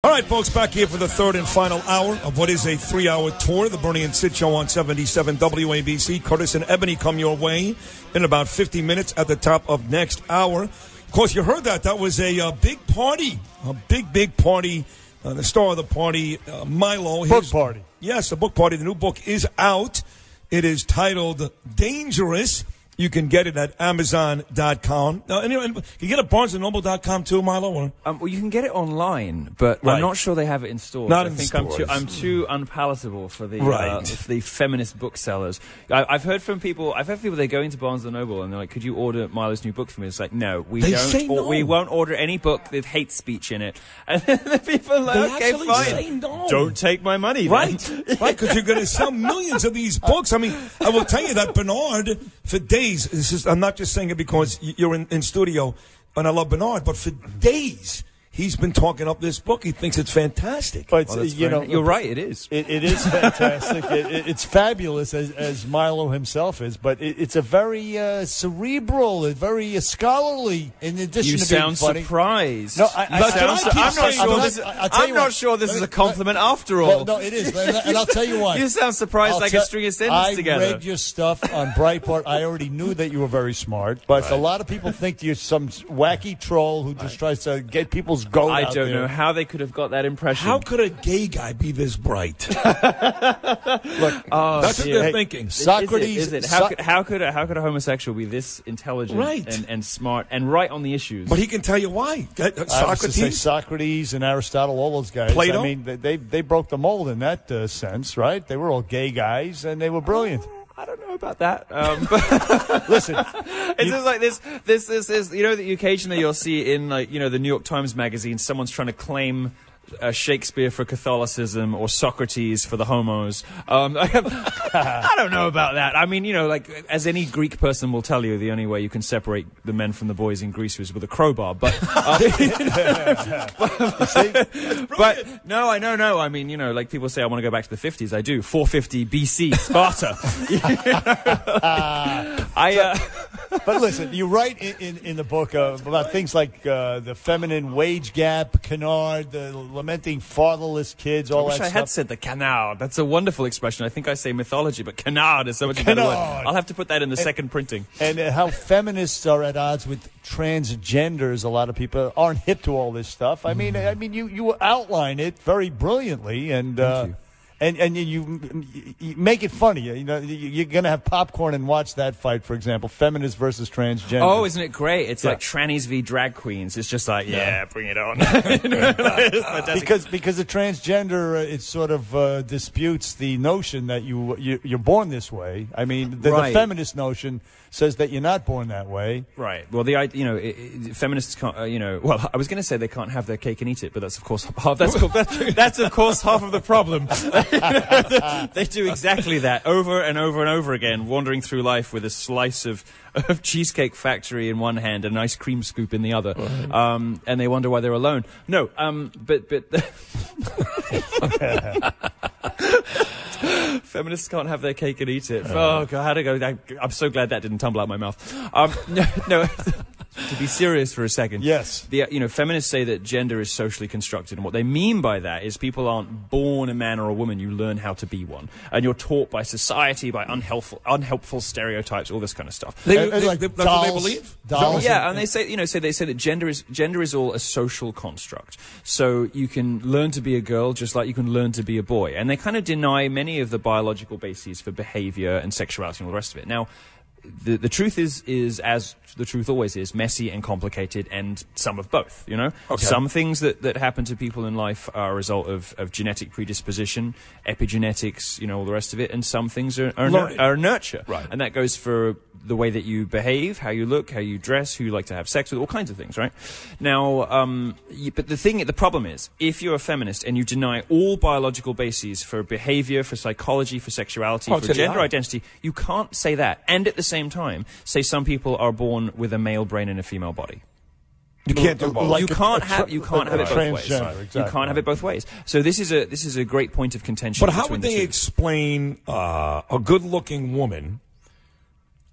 All right, folks, back here for the third and final hour of what is a 3-hour tour of the Bernie and Sid Show on 77 WABC. Curtis and Ebony come your way in about 50 minutes at the top of next hour. Of course, you heard that. That was a big party, a big party. The star of the party, Milo. Book party. Yes, a book party. The new book is out. It is titled Dangerous. You can get it at Amazon.com. Anyway, can you get it at BarnesandNoble.com too, Milo? Or? Well, you can get it online, but I'm not sure they have it in stores. Not I in think stores. I'm too unpalatable for the Right. feminist booksellers. I've heard from people. They go into Barnes and Noble and they're like, "Could you order Milo's new book for me?" It's like, no, we don't. No. We won't order any book with hate speech in it. And then the people are like, They "Okay, fine. say no. Don't take my money." Right, then. right, because you're going to sell millions of these books. I mean, I will tell you that Bernard, for days, I'm not just saying it because you're in studio, and I love Bernard, but for days, he's been talking up this book. He thinks it's fantastic. But, you're right, it is. It is fantastic. It's fabulous, as Milo himself is, but it's a very cerebral, very scholarly, in addition You to being sound funny. surprised. No, I'm not sure this is a compliment after all. Well, no, it is, and I'll tell you why. You sound surprised I can string a sentence together. I read your stuff on Breitbart. I already knew that you were very smart, but a lot of people think you're some wacky troll who just tries to get people's goat I out don't there. know how they could have got that impression. How could a gay guy be this bright? Look, that's what they're thinking. Socrates. Is it? How could a homosexual be this intelligent and smart and right on the issues? But he can tell you why. I was to say Socrates and Aristotle, all those guys. Plato? I mean, they broke the mold in that sense, right? They were all gay guys, and they were brilliant. I don't know about that. But Listen, it's just like this. You know that occasionally you'll see in the New York Times magazine, someone's trying to claim Shakespeare for Catholicism or Socrates for the homos. I don't know about that. I mean, as any Greek person will tell you, the only way you can separate the men from the boys in Greece was with a crowbar. But, but no, I know. I mean, like people say, I want to go back to the 50s. I do. 450 BC, Sparta. But listen, you write in the book about things like the feminine wage gap, canard, the lamenting fatherless kids, all that stuff. I wish I had said the canard. That's a wonderful expression. I think I say mythology, but canard is so much better word. I'll have to put that in the second printing. And how feminists are at odds with transgenders. A lot of people aren't hip to all this stuff. I mean, you outline it very brilliantly, and Thank you. And you make it funny. You're going to have popcorn and watch that fight, for example, feminists versus transgender. Oh, isn't it great? It's like trannies v drag queens. It's just like, bring it on. Because the transgender, it sort of disputes the notion that you're born this way. I mean, the feminist notion says that you're not born that way. Right. Well, feminists can't. Well, I was going to say they can't have their cake and eat it, but that's of course half. That's of course half of the problem. They do exactly that over and over and over again, wandering through life with a slice of Cheesecake Factory in one hand and an ice cream scoop in the other, and they wonder why they're alone. No, but feminists can't have their cake and eat it. Oh God, how'd it go? I'm so glad that didn't tumble out my mouth. No. To be serious for a second. Yes. Feminists say that gender is socially constructed, and what they mean by that is people aren't born a man or a woman, you learn how to be one. And you're taught by society, by unhelpful stereotypes, all this kind of stuff. That's what they believe? Dolls. Yeah, and they say that gender is all a social construct. So you can learn to be a girl just like you can learn to be a boy. And they kind of deny many of the biological bases for behavior and sexuality and all the rest of it. Now, the truth is, as the truth always is, messy and complicated, and some of both, Okay. Some things that happen to people in life are a result of genetic predisposition, epigenetics, all the rest of it, and some things are nurture. Right. And that goes for the way that you behave, how you look, how you dress, who you like to have sex with, all kinds of things, right? Now, but the problem is, if you're a feminist and you deny all biological bases for behavior, for psychology, for sexuality, for gender identity, you can't say that, and at the same time, say some people are born with a male brain and a female body. You can't do both. You can't have it both ways. Exactly. You can't have it both ways. So this is a great point of contention. But how would they explain a good-looking woman,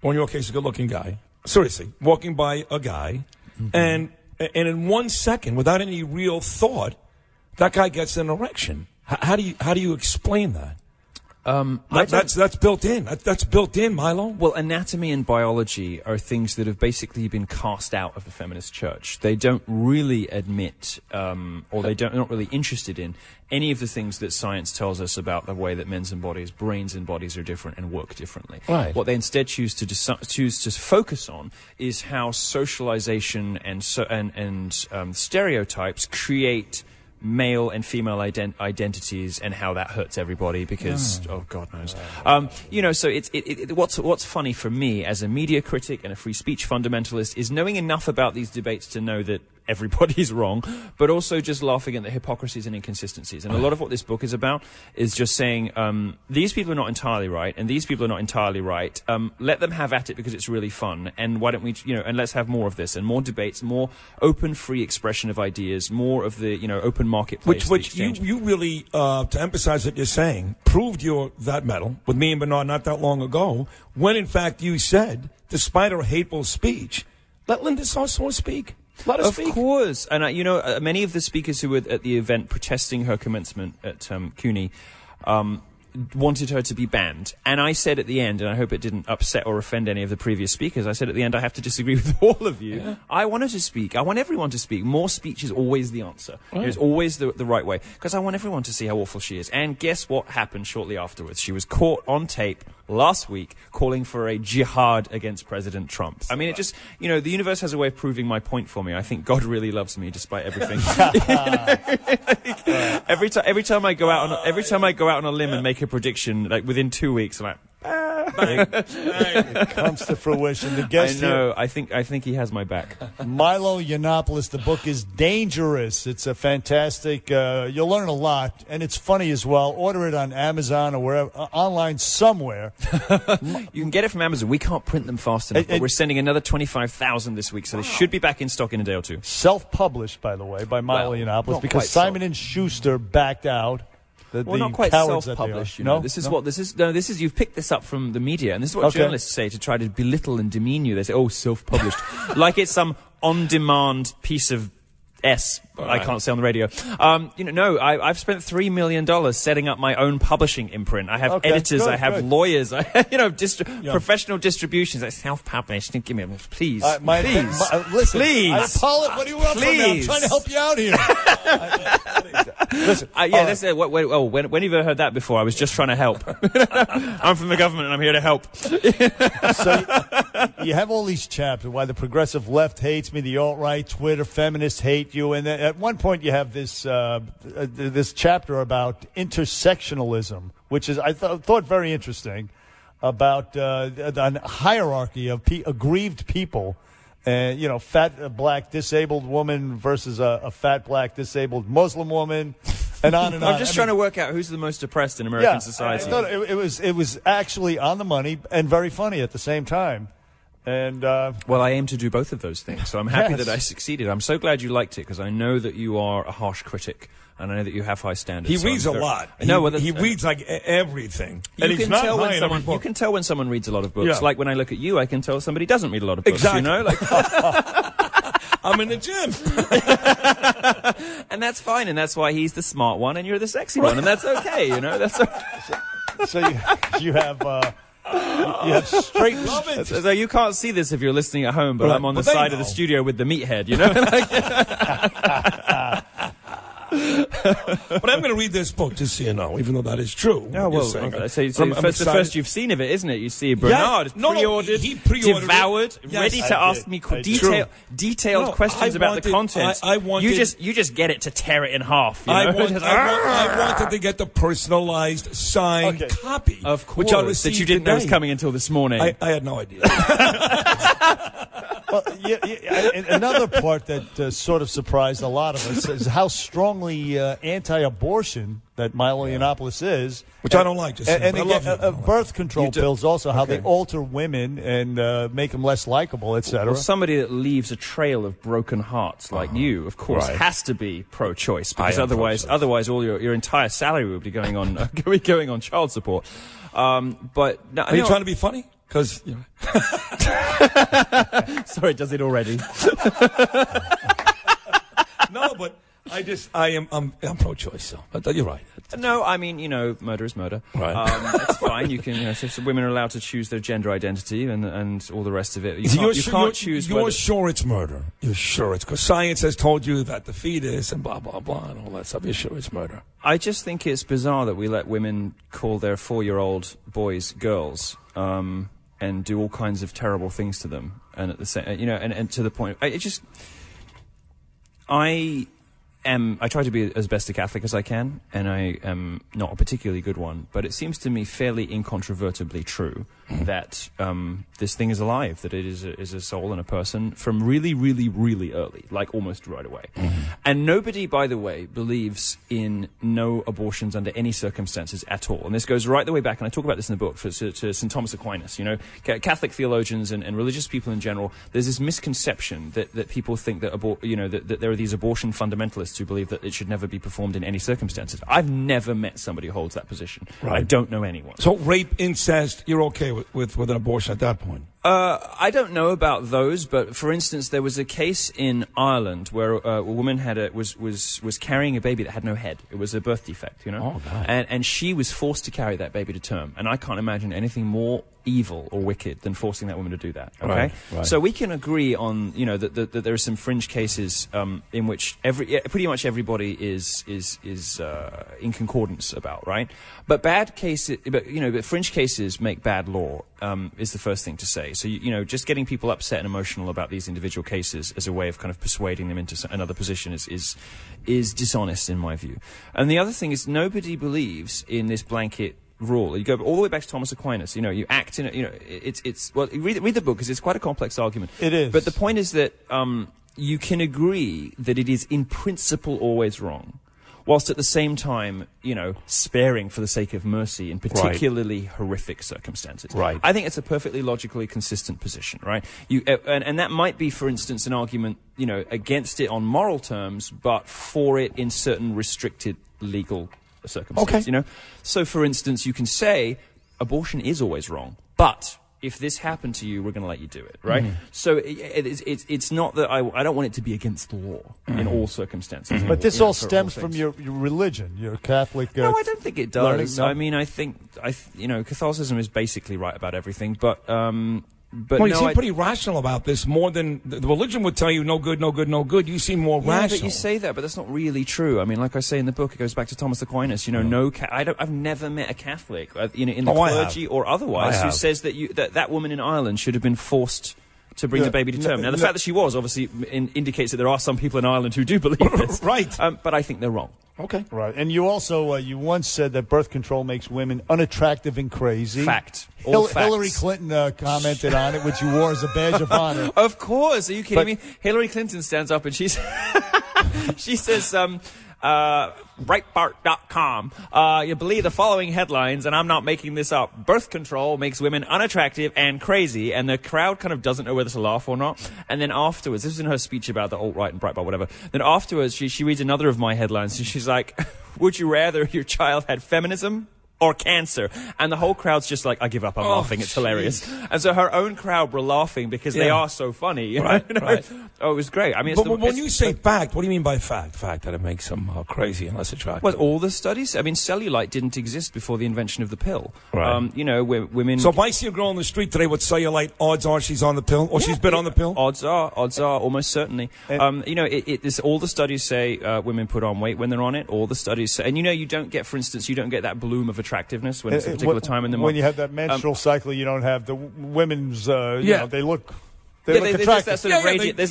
or in your case, a good-looking guy, seriously, walking by a guy, and in 1 second, without any real thought, that guy gets an erection. How do you explain that? That's built in. That's built in, Milo. Well, anatomy and biology are things that have basically been cast out of the feminist church. They don't really admit, or they're not really interested in any of the things that science tells us about the way that brains and bodies are different and work differently. Right. What they instead choose to focus on is how socialization and stereotypes create male and female identities and how that hurts everybody because God knows. So what's funny for me as a media critic and a free speech fundamentalist is knowing enough about these debates to know that everybody's wrong, but also just laughing at the hypocrisies and inconsistencies. And a lot of what this book is about is just saying, these people are not entirely right, and these people are not entirely right. Let them have at it because it's really fun. And why don't we, and let's have more of this and more debates, more open, free expression of ideas, more of the, open marketplace. Which you really, to emphasize what you're saying, proved that medal with me and Bernard not that long ago, when in fact you said, despite her hateful speech, let Linda Sarsour speak. Let us speak. Of course. And, many of the speakers who were at the event protesting her commencement at CUNY wanted her to be banned. And I said at the end, and I hope it didn't upset or offend any of the previous speakers, I said at the end, I have to disagree with all of you. Yeah. I want her to speak. I want everyone to speak. More speech is always the answer. Right. It's always the right way. Because I want everyone to see how awful she is. And guess what happened shortly afterwards? She was caught on tape last week calling for a jihad against President Trump. I mean, it just, the universe has a way of proving my point for me. I think God really loves me despite everything. Every time I go out on a limb and make a prediction, like within 2 weeks, I'm like, it comes to fruition. The guest I know. I think he has my back. Milo Yiannopoulos. The book is dangerous. It's a fantastic. You'll learn a lot, and it's funny as well. Order it on Amazon or wherever, online somewhere. You can get it from Amazon. We can't print them fast enough, but we're sending another 25,000 this week, so they should be back in stock in a day or two. Self-published, by the way, by Milo Yiannopoulos, because Simon & Schuster backed out. Not quite self-published. This is. You've picked this up from the media, and this is what journalists say to try to belittle and demean you. They say, "Oh, self-published," like it's some on-demand piece of I can't say on the radio. I've spent $3 million setting up my own publishing imprint. I have editors, I have lawyers, I professional distributions. I self-published. Give me, please, listen, please. What do you want from me? I'm trying to help you out here. Listen. When have you ever heard that before? I was just trying to help. I'm from the government and I'm here to help. So you have all these chapters. Why the progressive left hates me, the alt-right, Twitter, feminists hate you, and then at one point you have this this chapter about intersectionalism, which is I thought very interesting, about the hierarchy of aggrieved people. Fat black disabled woman versus a fat black disabled Muslim woman, and on and on. I'm just trying to work out who's the most oppressed in American society. I thought it was actually on the money and very funny at the same time. And well, I aim to do both of those things, so I'm happy that I succeeded. I'm so glad you liked it, because I know that you are a harsh critic, and I know that you have high standards. He reads a lot. He reads like everything. And you can tell when someone reads a lot of books. Yeah. Like when I look at you, I can tell somebody doesn't read a lot of books. Exactly. I'm in the gym. And that's fine, and that's why he's the smart one and you're the sexy one, and that's okay, That's okay. So you have... You have straight. So you can't see this if you're listening at home, but I'm on the side of the studio with the meathead, But I'm going to read this book, just so you know, even though that is true. Oh, well, the first you've seen of it, isn't it? You see Bernard pre-ordered, devoured, ready to ask me detailed questions about the content. You just get it to tear it in half. I wanted to get the personalized signed copy, of course, which I received that you didn't know was coming until this morning. I had no idea. Well, another part that sort of surprised a lot of us is how strongly anti-abortion that Milo Yiannopoulos is. Which I don't like. Birth control pills also, how they alter women and make them less likable, etc. Well, somebody that leaves a trail of broken hearts like you, of course, has to be pro-choice, because otherwise all your entire salary would be going on child support. Are you trying to be funny? Because, Sorry, does it already? No, but I'm pro-choice, so but you're right. No, I mean, murder is murder. Right. It's fine. You can, so women are allowed to choose their gender identity and all the rest of it. You can't choose. You're sure it's murder. You're sure it's because science has told you that the fetus and blah blah blah and all that stuff. You're sure it's murder. I just think it's bizarre that we let women call their 4-year-old boys girls, and do all kinds of terrible things to them, and at the same, and to the point, I try to be as best a Catholic as I can, and I am not a particularly good one, but it seems to me fairly incontrovertibly true that this thing is alive, that it is a soul and a person from really, really, really early, like almost right away. And nobody, by the way, believes in no abortions under any circumstances at all. And this goes right the way back, and I talk about this in the book, to St. Thomas Aquinas. Catholic theologians and religious people in general, there's this misconception that people think that that there are these abortion fundamentalists who believe that it should never be performed in any circumstances. I've never met somebody who holds that position. Right. I don't know anyone. So rape, incest, you're okay with an abortion at that point? I don't know about those, but for instance, there was a case in Ireland where a woman was carrying a baby that had no head. It was a birth defect, Oh, God. and she was forced to carry that baby to term. And I can't imagine anything more evil or wicked than forcing that woman to do that. Okay, right. So we can agree on that there are some fringe cases in which pretty much everybody is in concordance about, right? But bad cases, but fringe cases make bad law. Is the first thing to say. So, just getting people upset and emotional about these individual cases as a way of kind of persuading them into another position is dishonest in my view. And the other thing is nobody believes in this blanket rule. You go all the way back to Thomas Aquinas. You act in read the book because it's quite a complex argument. It is. But the point is that you can agree that it is in principle always wrong, whilst at the same time, sparing for the sake of mercy in particularly horrific circumstances. Right. I think it's a perfectly logically consistent position, right? And that might be, for instance, an argument, against it on moral terms, but for it in certain restricted legal circumstances. Okay. So, for instance, you can say abortion is always wrong, but if this happened to you, we're going to let you do it, right? So it's not that I don't want it to be against the law in all circumstances. But this all stems from your religion, your Catholic. No, I don't think it does. learning, no? I mean, I think Catholicism is basically right about everything, but Well, you seem pretty rational about this, more than the religion would tell you no good, no good, no good. You seem more Yeah, rational. but you say that, but that's not really true. I mean, like I say in the book, it goes back to Thomas Aquinas. I've never met a Catholic, in the clergy or otherwise, who says that that woman in Ireland should have been forced to bring the baby to term. Now, the fact that she was obviously indicates that there are some people in Ireland who do believe this. Right. But I think they're wrong. Okay. Right. And you also, you once said that birth control makes women unattractive and crazy. Fact. All facts. Hillary Clinton commented on it, which you wore as a badge of honor. Of course. Are you kidding me? Hillary Clinton stands up and she says, Breitbart.com. You believe the following headlines, and I'm not making this up. Birth control makes women unattractive and crazy, and the crowd kind of doesn't know whether to laugh or not. And then afterwards, this is in her speech about the alt-right and Breitbart, whatever. Then afterwards, she reads another of my headlines, and she's like, would you rather your child had feminism or cancer? And the whole crowd's just like, I give up, I'm laughing, it's hilarious. And so her own crowd were laughing because they are so funny. Right. Oh, it was great. I mean, but when you say fact, what do you mean by fact? Fact that it makes them crazy and less attractive? Well, all the studies. I mean, cellulite didn't exist before the invention of the pill. Right. Women. So if I see a girl on the street today with cellulite, odds are she's on the pill, or she's been on the pill. Odds are, almost certainly. All the studies say women put on weight when they're on it. All the studies say, and you don't get, for instance, you don't get that bloom of attractiveness when it's a particular time in the month. When you have that menstrual cycle, you don't have the women's. They look. There's that sort of radiance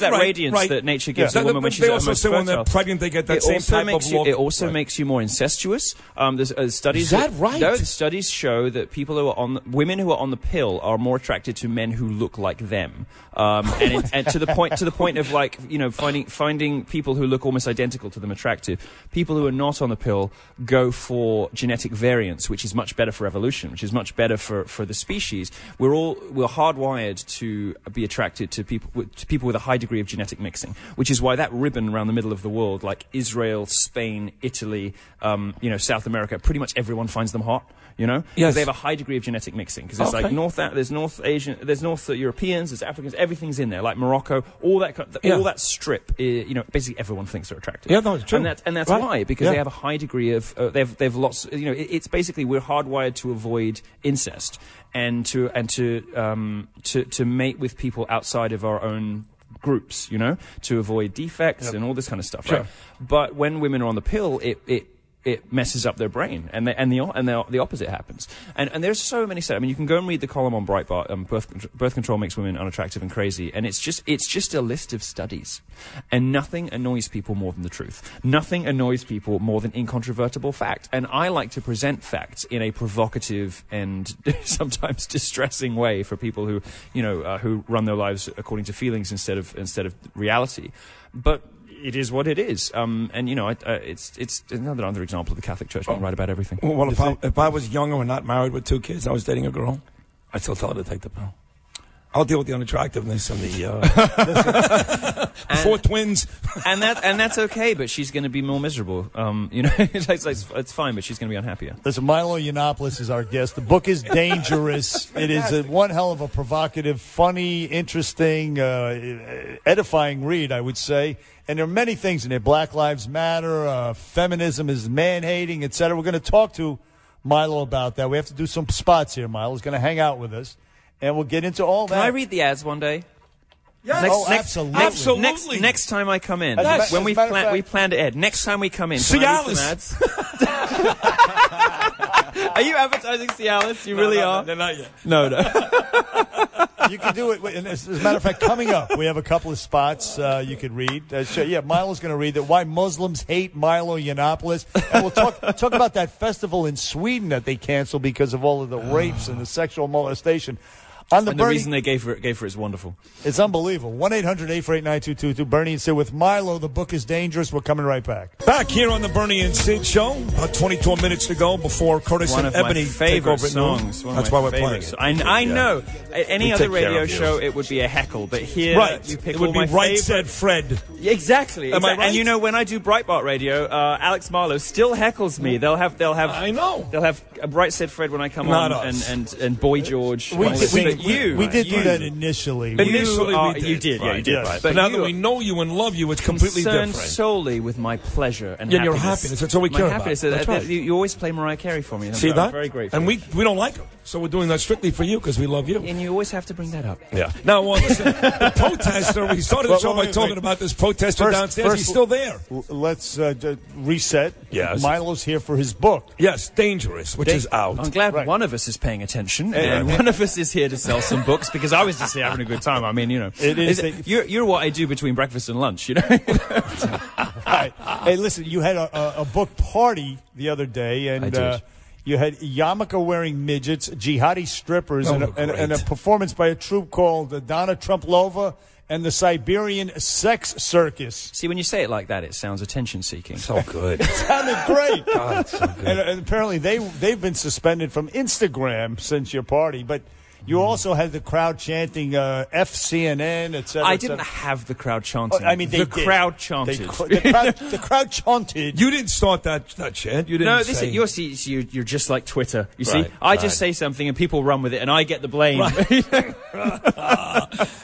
that nature gives a woman when she's also most say when fertile. they're pregnant, they get that same type of look. It also makes you more incestuous. There's studies. Is that right? No, the studies show that women who are on the pill are more attracted to men who look like them. And to the point of like finding people who look almost identical to them attractive. People who are not on the pill go for genetic variance, which is much better for evolution, which is much better for the species. We're hardwired to be attracted attracted to people with a high degree of genetic mixing, which is why that ribbon around the middle of the world, like Israel, Spain, Italy, South America, pretty much everyone finds them hot. Because they have a high degree of genetic mixing. Because there's like there's North Asian, there's North Europeans, there's Africans, everything's in there. Like Morocco, all that all that strip. Basically everyone thinks they're attractive. Yeah, no, it's true. And that's why, because they have a high degree of they've lots. It's basically we're hardwired to avoid incest and to mate with people outside of our own groups. To avoid defects and all this kind of stuff. Sure. Right? But when women are on the pill, it messes up their brain, and the opposite happens. And there's so many studies. I mean, you can go and read the column on Breitbart. Birth control makes women unattractive and crazy, and it's just a list of studies. And nothing annoys people more than the truth. Nothing annoys people more than incontrovertible fact. And I like to present facts in a provocative and sometimes distressing way for people who who run their lives according to feelings instead of reality. But it is what it is, it's another example of the Catholic Church being right about everything. Well, if I was younger and not married with 2 kids, I was dating a girl, I'd still tell her to take the pill. I'll deal with the unattractiveness and the 4 twins, and that's okay. But she's going to be more miserable. It's fine, but she's going to be unhappier. Listen, Milo Yiannopoulos is our guest. The book is dangerous. It is one hell of a provocative, funny, interesting, edifying read, I would say. And there are many things in there. Black Lives Matter, feminism is man-hating, etc. We're going to talk to Milo about that. We have to do some spots here. Milo's going to hang out with us. And we'll get into all that. Can I read the ads one day? Yes. Absolutely. Next time I come in, Yes. when we planned it ahead. Next time we come in, can I read some ads? Are you advertising Cialis? You really are? No, not yet. No. You can do it. And as a matter of fact, coming up, we have a couple of spots you could read. Milo's going to read that why Muslims hate Milo Yiannopoulos. And we'll talk about that festival in Sweden that they canceled because of all of the rapes and the sexual molestation. And the reason they gave for it is wonderful. It's unbelievable. 1-800-848-9222. Bernie and Sid with Milo. The book is dangerous. We're coming right back. Back here on the Bernie and Sid show. About 22 minutes to go before Curtis and Ebony take over at noon. That's why we're playing it. I know. At any other radio show, it would be a heckle. But here, you pick it would all be my Right favorite. Said Fred. Exactly. Am I right? And when I do Breitbart Radio, Alex Marlowe still heckles me. They'll have. I know. They'll have a Bright Said Fred when I come Not on, us. and Boy George. We did do that Initially, initially. we did. You did, right. you did. Yes. Right. But now that we know you and love you, it's completely concerned different. solely with my pleasure and your happiness. happiness. That's all we my care happiness. about. That's right. You always play Mariah Carey for me. See I'm that? very grateful. And we don't like her, so we're doing that strictly for you because we love you. And you always have to bring that up. Yeah. Now, listen, the protester, we started the show by talking about this protester downstairs. He's still there. Let's reset. Yes. Milo's here for his book. Yes, Dangerous, which is out. I'm glad one of us is paying attention, and one of us is here to sell some books, because I was just here having a good time. I mean, It is you're what I do between breakfast and lunch, Right. Hey, listen, you had a book party the other day, and I did. you had yarmulke wearing midgets, jihadi strippers, Oh, and a performance by a troupe called Donna Trumplova and the Siberian Sex Circus. See, when you say it like that, it sounds attention-seeking. So good. Sounded great. God, it's so good. And apparently they've been suspended from Instagram since your party, but you also had the crowd chanting FCNN, etc. I didn't have the crowd chanting. I mean, the crowd chanted. The crowd chanted. You didn't start that chant. You didn't. No, say... you're just like Twitter. You see, Right, I just say something and people run with it, and I get the blame.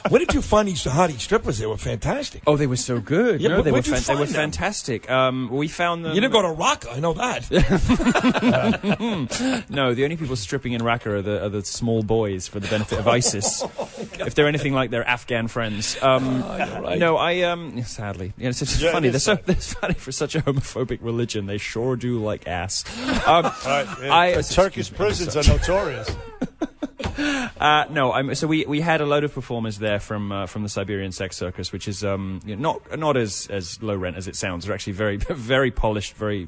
Where did you find these jihadi strippers? They were fantastic. Oh, they were so good. Yeah, no, they were where'd you find them? fantastic. We found them. You didn't go to Raqqa, I know that. No, the only people stripping in Raqqa are the small boys for the benefit of ISIS. If they're anything like their Afghan friends. You're right. No, sadly, it's just funny. They're funny for such a homophobic religion. They sure do like ass. Turkish prisons are notorious. So we had a load of performers there from the Siberian Sex Circus, which is not as low rent as it sounds. They're actually very very polished, very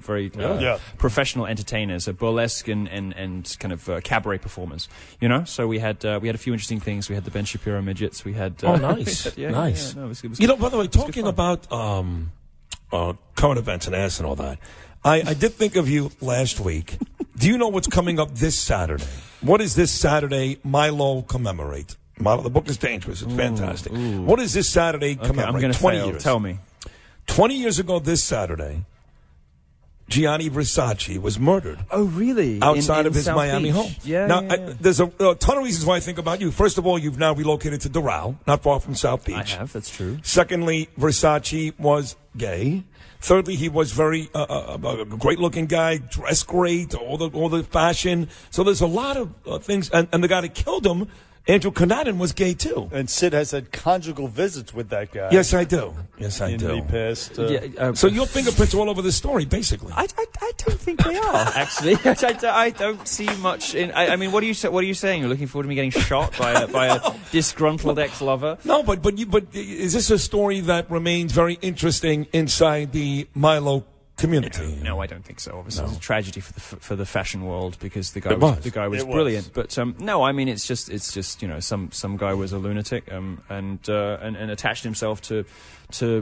professional entertainers, burlesque and kind of cabaret performers. So we had a few interesting things. We had the Ben Shapiro midgets. We had nice, nice. It was By the way, talking about current events and ass and all that, I did think of you last week. Do you know what's coming up this Saturday? What does this Saturday Milo commemorate? Milo, the book is dangerous. It's fantastic. What is this Saturday coming up? I'm going to 20 fail. years. Tell me. 20 years ago this Saturday, Gianni Versace was murdered. Oh, really? Outside in of his South Miami Beach. home. Yeah, now, yeah, yeah. There's a ton of reasons why I think about you. First of all, you've now relocated to Doral, not far from South Beach. I have, that's true. Secondly, Versace was gay. Thirdly, he was very a great-looking guy, dressed great, all the fashion. So there's a lot of things. And the guy that killed him, Andrew Cunanan, was gay too. And Sid has had conjugal visits with that guy. Yes, I do. Yes, I do. He passed. So your fingerprints are all over the story, basically. I don't think they are, actually. I don't see much in... I mean, what are you saying? You're looking forward to me getting shot by a disgruntled ex-lover? No, but is this a story that remains very interesting inside the Milo community? No, I don't think so. Obviously, it's a tragedy for the fashion world because the guy It was. was brilliant. But no, I mean, it's just some guy was a lunatic and attached himself to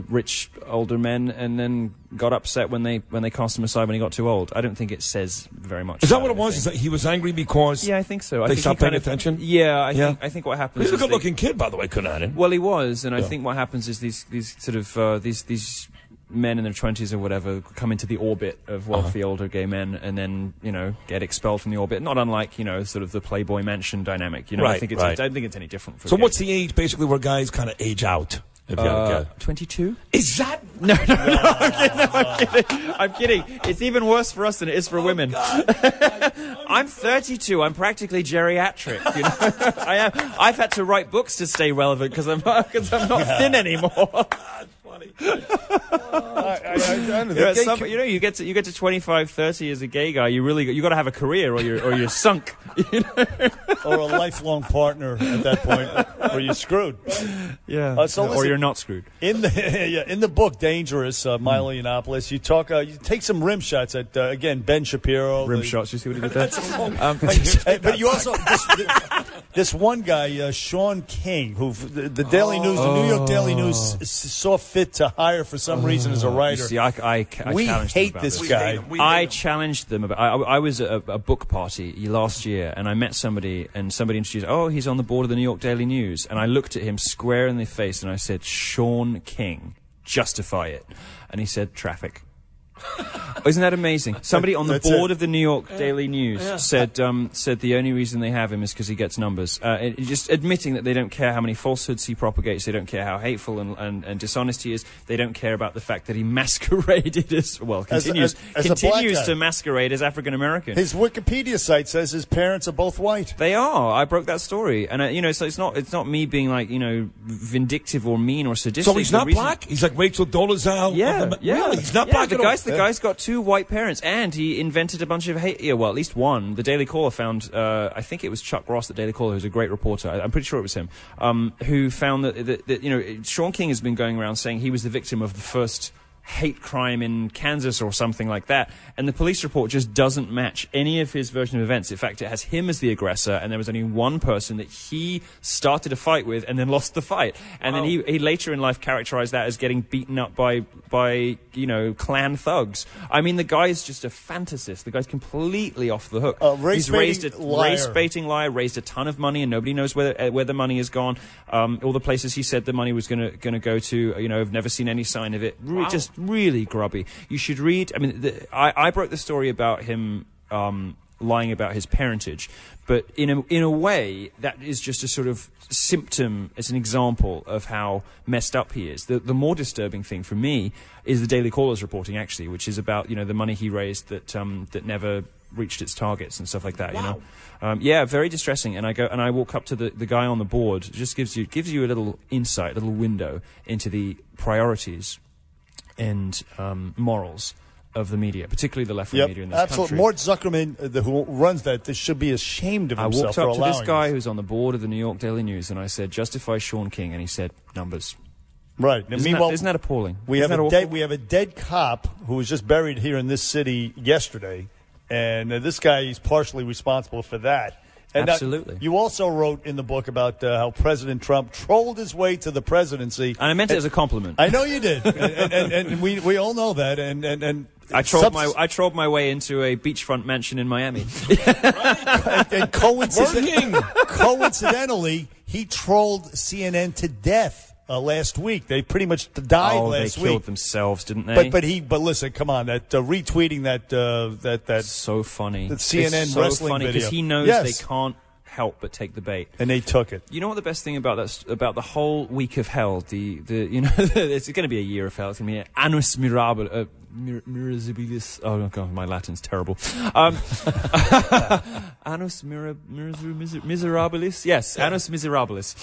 rich older men and then got upset when they cast him aside when he got too old. I don't think it says very much. Is that what it was? Is that he was angry because? Yeah, I think so. They stopped paying attention. Yeah, I think what happens. He's a good-looking kid, by the way, Cunanan. Well, he was, and I think what happens is these sort of these men in their 20s or whatever come into the orbit of wealthy older gay men and then, get expelled from the orbit. Not unlike, sort of the Playboy Mansion dynamic. Right, I don't think it's any different for So gay. what's the age, basically, where guys kind of age out? If you had to guess? 22? Is that... No, I'm kidding. It's even worse for us than it is for women. I'm 32. I'm practically geriatric. I am. I've had to write books to stay relevant because I'm not thin anymore. You get to 25, 30 as a gay guy. You got to have a career, or you're sunk. Or a lifelong partner at that point, or you're screwed. Yeah. Or you're not screwed. In the book, Dangerous, Milo Yiannopoulos, you take some rim shots at again Ben Shapiro. Rim shots. You see what he did there? But you also this one guy, Sean King, who the Daily News, the New York Daily News, saw fit to hire for some reason as a writer. You see, I we challenged hate them about this guy. I challenged them about. I was at a book party last year, and I met somebody, and somebody introduced. Oh, he's on the board of the New York Daily News, and I looked at him square in the face, and I said, "Sean King, justify it," and he said, "Traffic." Isn't that amazing? Somebody on the board of the New York Daily News said the only reason they have him is because he gets numbers. Just admitting that they don't care how many falsehoods he propagates, they don't care how hateful and dishonest he is, they don't care about the fact that he masqueraded as continues to masquerade as African American. His Wikipedia site says his parents are both white. They are. I broke that story, and so it's not me being like vindictive or mean or sadistic. So he's not black. He's like Rachel Dolezal. Yeah. Really, he's not black at all. The guy's got two white parents, and he invented a bunch of hate. Yeah, well, at least one. The Daily Caller found, I think it was Chuck Ross at Daily Caller, who's a great reporter. I'm pretty sure it was him, who found that Sean King has been going around saying he was the victim of the first hate crime in Kansas or something like that, and the police report just doesn't match any of his version of events. In fact, it has him as the aggressor, and there was only one person that he started a fight with and then lost the fight. And then he later in life characterized that as getting beaten up by Klan thugs. I mean, the guy's just a fantasist. The guy's completely off the hook. He's race-baiting liar, raised a ton of money, and nobody knows where the money has gone. All the places he said the money was going to go to, have never seen any sign of it. Just really grubby. You should read. I mean, I broke the story about him lying about his parentage, but in a way that is just a sort of symptom, as an example of how messed up he is. The more disturbing thing for me is the Daily Caller's reporting, actually, which is about the money he raised that never reached its targets and stuff like that. Very distressing. And I walk up to the guy on the board. It just gives you a little insight, a little window into the priorities and morals of the media, particularly the left-wing media in this country. Mort Zuckerman, who runs that, this should be ashamed of himself. I walked up to this guy who's on the board of the New York Daily News, and I said, "Justify Sean King," and he said, "Numbers." Right. Isn't that appalling? We have a dead cop who was just buried here in this city yesterday, and this guy is partially responsible for that. And absolutely. You also wrote in the book about how President Trump trolled his way to the presidency. And I meant it as a compliment. I know you did. and we all know that. And I trolled my way into a beachfront mansion in Miami. and coincidentally, he trolled CNN to death last week. They pretty much died last week. They killed themselves, didn't they? But listen, come on, that retweeting that so funny. The CNN so wrestling funny video because he knows they can't help but take the bait, and they took it. You know what the best thing about the whole week of hell? It's going to be a year of hell. It's going to be an annus mirabilis. Oh god, my Latin's terrible. Annus miserabilis. Yes, annus miserabilis.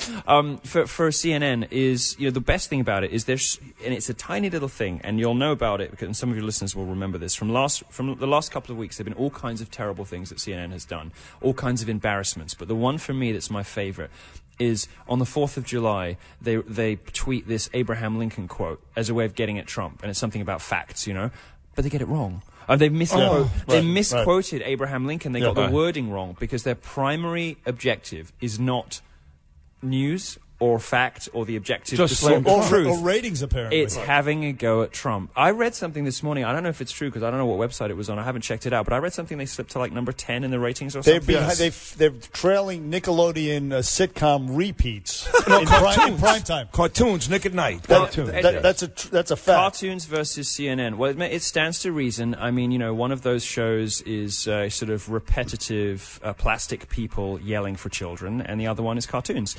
For CNN is the best thing about it is and it's a tiny little thing, and you'll know about it because some of your listeners will remember this from the last couple of weeks. There've been all kinds of terrible things that CNN has done, all kinds of embarrassments. But the one for me that's my favorite is on the 4th of July, they tweet this Abraham Lincoln quote as a way of getting at Trump, and it's something about facts, but they get it wrong. They misquoted Abraham Lincoln. They got the wording wrong because their primary objective is not news or fact or the objective or ratings, apparently. It's having a go at Trump. I read something this morning. I don't know if it's true because I don't know what website it was on. I haven't checked it out, but I read something they slipped to like number 10 in the ratings or something. They're trailing Nickelodeon sitcom repeats in prime time. Cartoons, Nick at Night. That's a fact. Cartoons versus CNN. Well, it stands to reason. I mean, one of those shows is sort of repetitive plastic people yelling for children, and the other one is cartoons.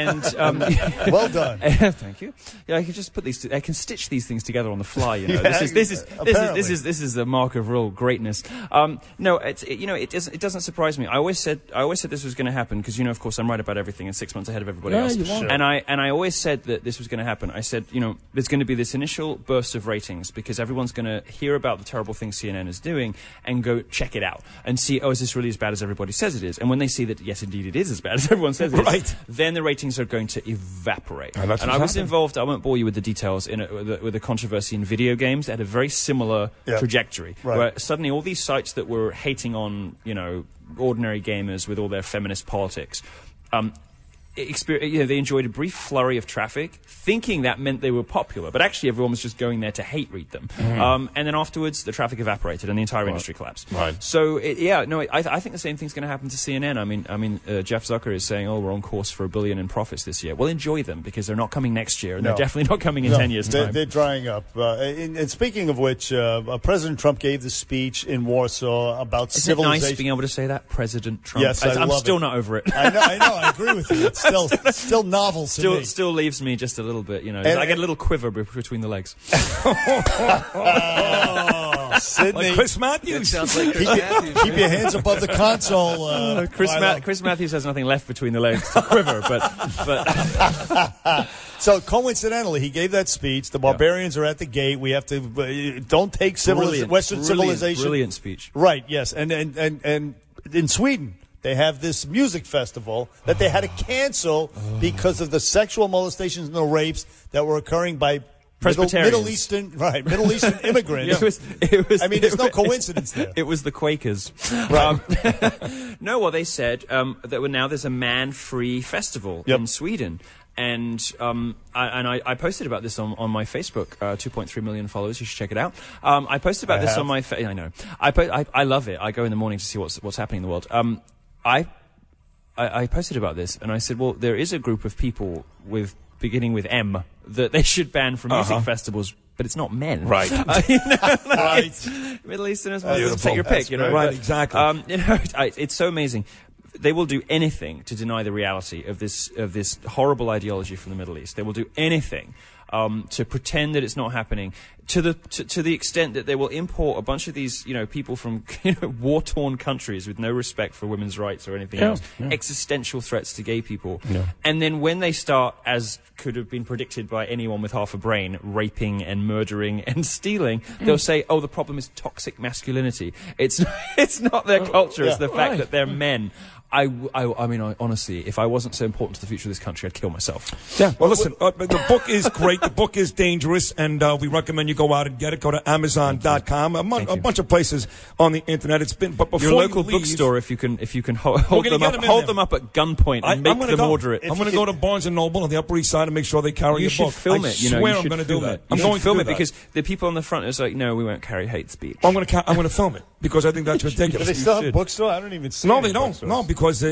Well done. Thank you. Yeah, I can just put these. I can stitch these things together on the fly. This is the mark of real greatness. No, it doesn't surprise me. I always said this was going to happen because of course I'm right about everything and 6 months ahead of everybody else. Sure. And I always said that this was going to happen. I said there's going to be this initial burst of ratings because everyone's going to hear about the terrible things CNN is doing and go check it out and see is this really as bad as everybody says it is? And when they see that yes indeed it is as bad as everyone says it is, then the ratings are going to evaporate. And I was involved, I won't bore you with the details, with a controversy in video games that had a very similar trajectory. Right. Where suddenly all these sites that were hating on, ordinary gamers with all their feminist politics, they enjoyed a brief flurry of traffic, thinking that meant they were popular, but actually everyone was just going there to hate read them. And then afterwards, the traffic evaporated and the entire industry collapsed. Right. So, I think the same thing's going to happen to CNN. I mean, Jeff Zucker is saying, we're on course for $1 billion in profits this year. Well, enjoy them because they're not coming next year, and they're definitely not coming in 10 years' time. They're drying up. And speaking of which, President Trump gave the speech in Warsaw about civilization. Isn't it nice being able to say that, President Trump? Yes, I'm still not over it. I know. I agree with you. It's still novel to me. Still leaves me just a little bit, I get a little quiver between the legs. Sydney. Like Chris Matthews. Sounds like Chris Matthews. Keep your hands above the console. Chris Matthews has nothing left between the legs to quiver, but So coincidentally, he gave that speech. The barbarians are at the gate. We have to don't take Western civilization. Brilliant speech. Right. Yes. And in Sweden, they have this music festival that they had to cancel because of the sexual molestations and the rapes that were occurring by Middle Eastern immigrants. It was. I mean, there's no coincidence there. It was the Quakers. Right. No, they said that now there's a man-free festival in Sweden. And I posted about this on my Facebook, 2.3 million followers. You should check it out. I posted about this on my I know. I love it. I go in the morning to see what's happening in the world. I posted about this, and I said, well, there is a group of people beginning with M that they should ban from music festivals, but it's not men. Right. Right. Middle Easterners, take your pick, Right, exactly. It's so amazing. They will do anything to deny the reality of this horrible ideology from the Middle East. They will do anything to pretend that it's not happening, to the extent that they will import a bunch of these people from war-torn countries with no respect for women's rights or anything else, existential threats to gay people, and then when they start, as could have been predicted by anyone with half a brain, raping and murdering and stealing, they'll say, the problem is toxic masculinity. It's not their culture, it's the fact that they're men. I mean, honestly, if I wasn't so important to the future of this country, I'd kill myself. Yeah. Well, listen, the book is great. The book is dangerous, and we recommend you go out and get it. Go to Amazon.com. A bunch of places on the internet. It's been, but before your local you leave, bookstore, if you can hold them up at gunpoint and make them order it. I'm going to go to Barnes and Noble on the Upper East Side and make sure they carry your book. You should film it. I swear I'm going to do that. I'm going to film it because the people on the front is like, no, we won't carry hate speech. I'm going to film it because I think that's ridiculous. Do they still have bookstore? I don't even see. No, they don't. No, because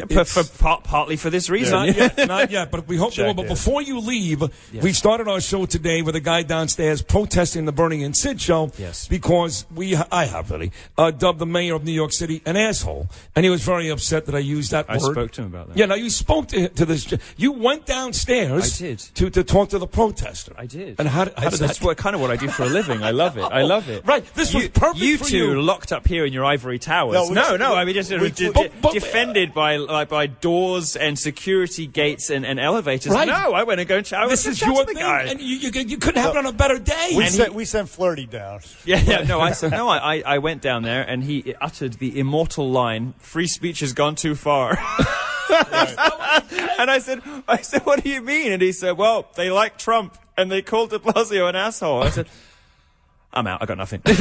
partly for this reason. Not yet, but we hope they will. But before you leave, we started our show today with a guy downstairs protesting the Bernie and Sid show because I have really dubbed the mayor of New York City an asshole, and he was very upset that I used that word. I spoke to him about that. Yeah, now you spoke to this. You went downstairs. I did. To talk to the protester. I did. And how did that's kind of what I do for a living. I love it. I love it. Right. This was perfect you for two you. locked up here in your ivory towers. No. I mean, just defended by doors and security gates and elevators. Right. No, I went and go and shower. This is your thing, and you couldn't have it on a better day. We sent Flirty down. I went down there, and he uttered the immortal line, "Free speech has gone too far." And I said, what do you mean? And he said, well, they like Trump, and they called de Blasio an asshole. I said, I'm out. I got nothing. I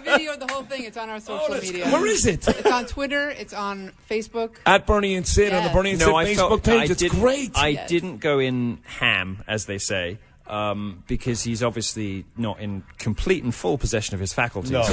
videoed the whole thing. It's on our social media. Where is it? It's on Twitter. It's on Facebook. At Bernie and Sid on the Bernie and Sid Facebook page. It's great. I didn't go in ham, as they say. Because he's obviously not in complete and full possession of his faculties. No.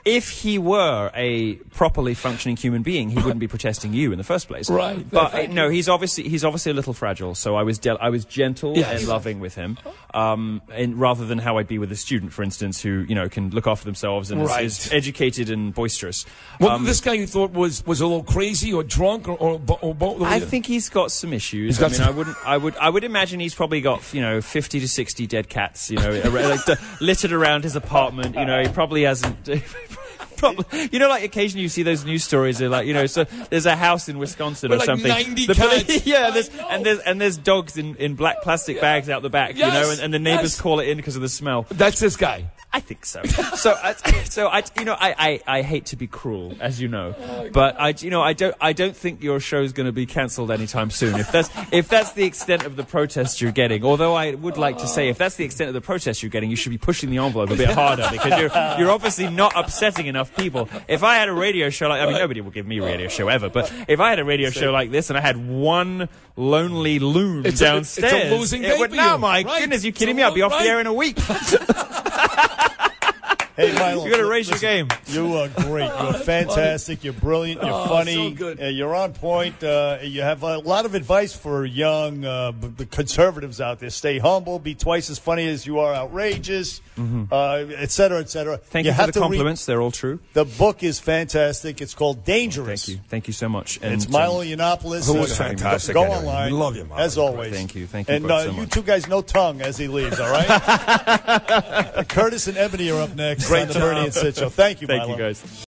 If he were a properly functioning human being, he wouldn't be protesting you in the first place. Right. But no, he's obviously a little fragile. So I was gentle and loving with him, and rather than how I'd be with a student, for instance, who can look after themselves and is educated and boisterous. Well, this guy you thought was a little crazy or drunk or both. I think he's got some issues. I would imagine he's probably got 50 to 60 dead cats, littered around his apartment. He probably hasn't. Like occasionally you see those news stories. They're like, so there's a house in Wisconsin or like something. 90 cats. There's dogs in black plastic bags out the back. And the neighbors call it in because of the smell. That's this guy. I think so. I hate to be cruel, as you know, but I don't think your show's going to be cancelled anytime soon. If that's the extent of the protest you're getting, although I would like to say if that's the extent of the protest you're getting, you should be pushing the envelope a bit harder because you're obviously not upsetting enough people. If I had a radio show nobody will give me a radio show ever, but if I had a radio show like this and I had one lonely loon downstairs, it's a losing game for you. No, my goodness, you kidding me? I'll be off the air in a week. Hey, Milo, you got to raise your game. You are great. You're fantastic. You're brilliant. You're funny. So good. You're on point. You have a lot of advice for young conservatives out there. Stay humble. Be twice as funny as you are outrageous, et cetera, et cetera. Thank you for the compliments. They're all true. The book is fantastic. It's called Dangerous. Thank you. Thank you so much. And it's Milo Yiannopoulos. Who was fantastic. Go online. We love you, Milo. As always. Thank you. Thank you. And so you much. two guys, no tongue as he leaves, all right? Curtis and Ebony are up next. Great on the job. Bernie and Sid Show. Thank you, Thank Milo. you, guys.